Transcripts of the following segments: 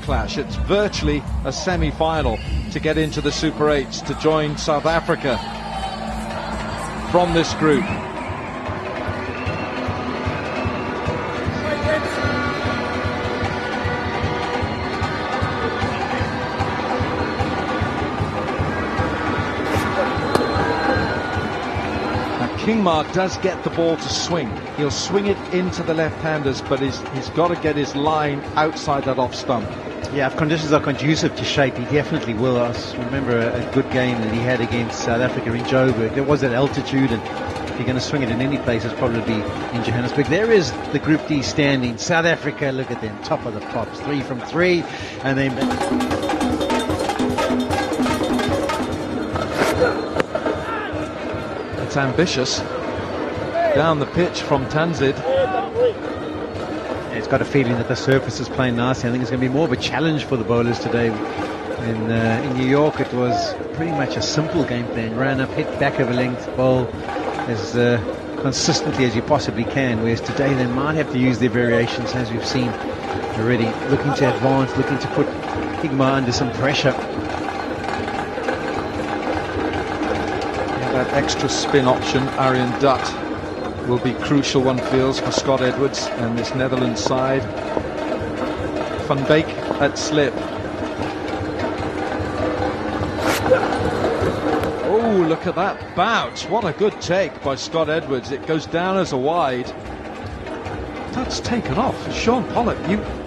clash. It's virtually a semi-final to get into the Super 8s to join South Africa from this group. Kingmark does get the ball to swing. He'll swing it into the left-handers, but he's got to get his line outside that off stump. Yeah, if conditions are conducive to shape, he definitely will. I remember a good game that he had against South Africa in Joburg. There was at altitude, and if you're going to swing it in any place, it's probably in Johannesburg. There is the Group D standing. South Africa, look at them, top of the pops, 3 from 3, and then... It's ambitious down the pitch from Tanzid. Yeah, it's got a feeling that the surface is playing nicely. I think it's going to be more of a challenge for the bowlers today. In New York, it was pretty much a simple game plan. Ran up, hit back of a length, bowl as consistently as you possibly can. Whereas today they might have to use their variations, as we've seen already. Looking to advance, looking to put Higma under some pressure. That extra spin option, Aryan Dutt, will be crucial, one feels, for Scott Edwards and this Netherlands side. Van Beek at slip. Oh, look at that bounce. What a good take by Scott Edwards. It goes down as a wide. That's taken off. Sean Pollock,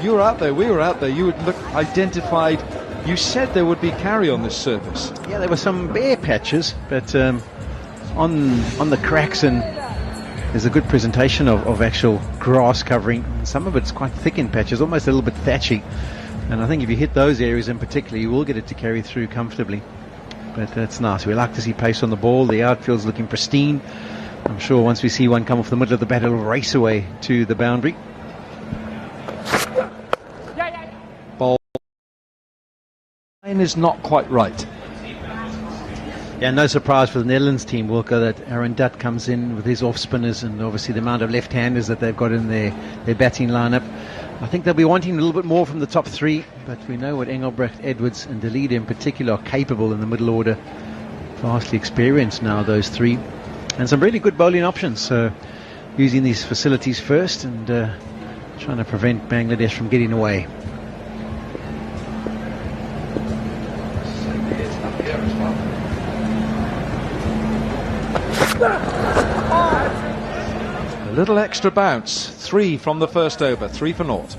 you were out there, we were out there. You would look identified. You said there would be carry on this surface. Yeah, there were some bare patches, but on the cracks, and there's a good presentation of actual grass covering. Some of it's quite thick in patches, almost a little bit thatchy, and I think if you hit those areas in particular, you will get it to carry through comfortably. But that's nice. We like to see pace on the ball. The outfield's looking pristine. I'm sure once we see one come off the middle of the bat, it'll race away to the boundary. Ball line is not quite right. Yeah, no surprise for the Netherlands team, Wilco, that Aaron Dutt comes in with his off-spinners and obviously the amount of left-handers that they've got in their batting lineup. I think they'll be wanting a little bit more from the top 3, but we know what Engelbrecht, Edwards and De Leede in particular are capable in the middle order. Vastly experienced now, those 3. And some really good bowling options. So using these facilities first and trying to prevent Bangladesh from getting away. A little extra bounce. 3 from the first over, 3 for naught.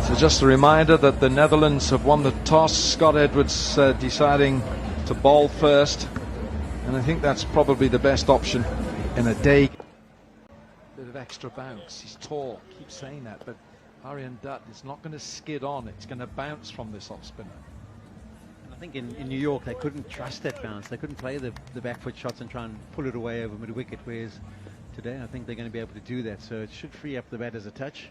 So just a reminder that the Netherlands have won the toss. Scott Edwards deciding to bowl first, and I think that's probably the best option in a day. Bit of extra bounce. He's tall, keep saying that, but Aryan Dutt is not going to skid on. It's going to bounce from this off spinner. I think in New York they couldn't trust that bounce. They couldn't play the back foot shots and try and pull it away over mid-wicket, whereas today I think they're going to be able to do that. So it should free up the batters a touch.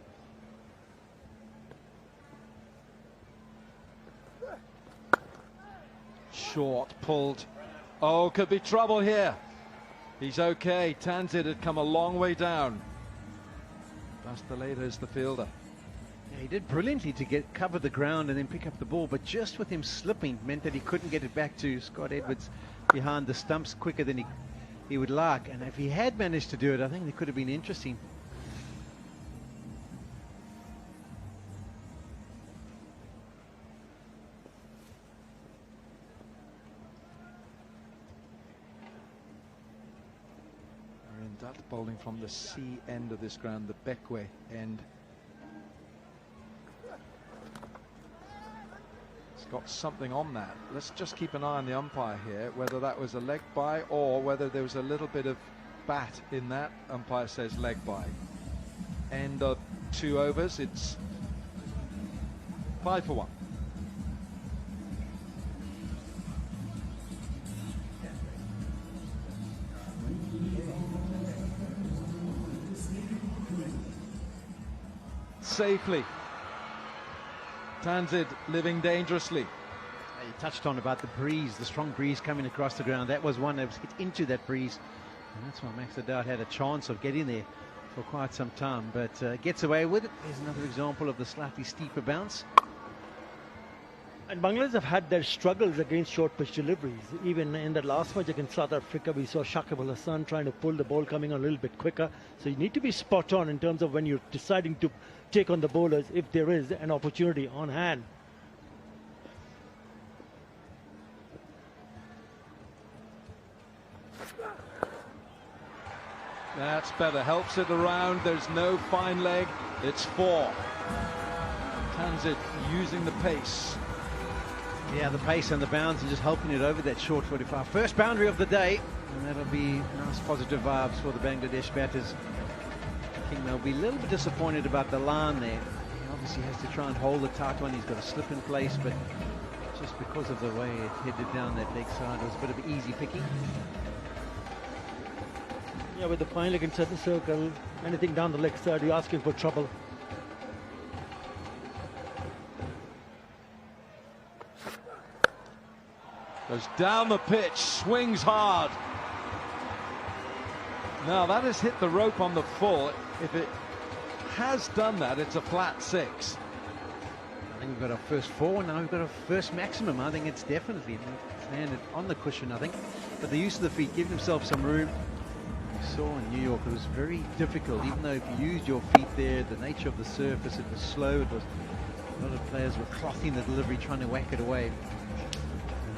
Short, pulled. Oh, could be trouble here. He's okay. Tanzid had come a long way down. Bastoleda is the fielder. Yeah, he did brilliantly to cover the ground and then pick up the ball, but just with him slipping meant that he couldn't get it back to Scott Edwards behind the stumps quicker than he would like. And if he had managed to do it, I think it could have been interesting. Dutt bowling from the C end of this ground, the Bekwe end. It's got something on that. Let's just keep an eye on the umpire here, whether that was a leg bye or whether there was a little bit of bat in that. Umpire says leg bye. End of 2 overs. It's 5 for 1. Safely. Tanzid living dangerously. You touched on about the breeze, the strong breeze coming across the ground. That was one that was hit into that breeze. And that's why Max Haddad had a chance of getting there for quite some time, but gets away with it. There's another example of the slightly steeper bounce. And Bangladesh have had their struggles against short pitch deliveries. Even in the last match against South Africa, we saw Shakib Al Hassan trying to pull the ball coming on a little bit quicker. So you need to be spot on in terms of when you're deciding to take on the bowlers if there is an opportunity on hand. That's better, helps it around. There's no fine leg. It's 4. Tanzid using the pace. Yeah, the pace and the bounce and just helping it over that short 45. First boundary of the day, and that'll be nice positive vibes for the Bangladesh batters. I think they'll be a little bit disappointed about the line there. He obviously has to try and hold the tight one. He's got a slip in place, but just because of the way it headed down that leg side, it was a bit of easy picking. Yeah, with the fine leg inside the circle, anything down the leg side, you're asking for trouble. Goes down the pitch, swings hard. Now that has hit the rope on the full. If it has done that, it's a flat 6. I think we've got our first 4, now we've got our first maximum. I think it's definitely landed on the cushion, I think. But the use of the feet, giving himself some room. We saw in New York it was very difficult, even though if you used your feet there, the nature of the surface, it was slow. It was a lot of players were clothing the delivery, trying to whack it away.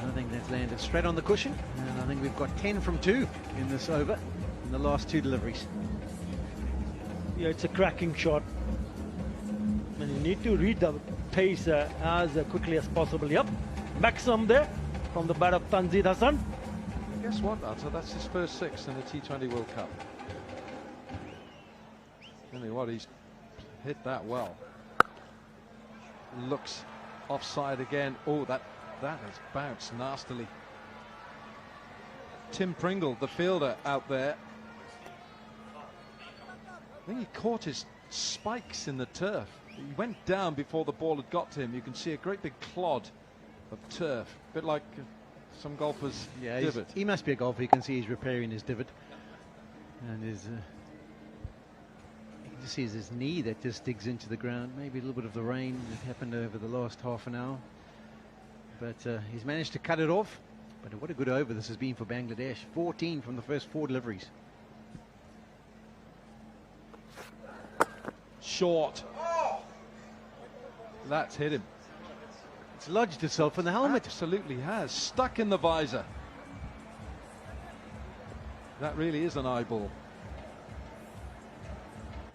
And I think that's landed straight on the cushion. And I think we've got 10 from 2 in this over in the last 2 deliveries. Yeah, it's a cracking shot. And you need to read the pace as quickly as possible. Yep, maximum there from the bat of Tanzid Hassan. Guess what, Atta? That's his first 6 in the T20 World Cup. Tell me what, he's hit that well. Looks offside again. Oh, that has bounced nastily. Tim Pringle, the fielder out there. I think he caught his spikes in the turf. He went down before the ball had got to him. You can see a great big clod of turf, a bit like some golfers' divot. He must be a golfer. You can see he's repairing his divot, and his you can just see his knee that just digs into the ground. Maybe a little bit of the rain that happened over the last half an hour, but he's managed to cut it off. But what a good over this has been for Bangladesh. 14 from the first 4 deliveries. Short. That's hit him. It's lodged itself in the helmet. Absolutely has. Stuck in the visor. That really is an eyeball.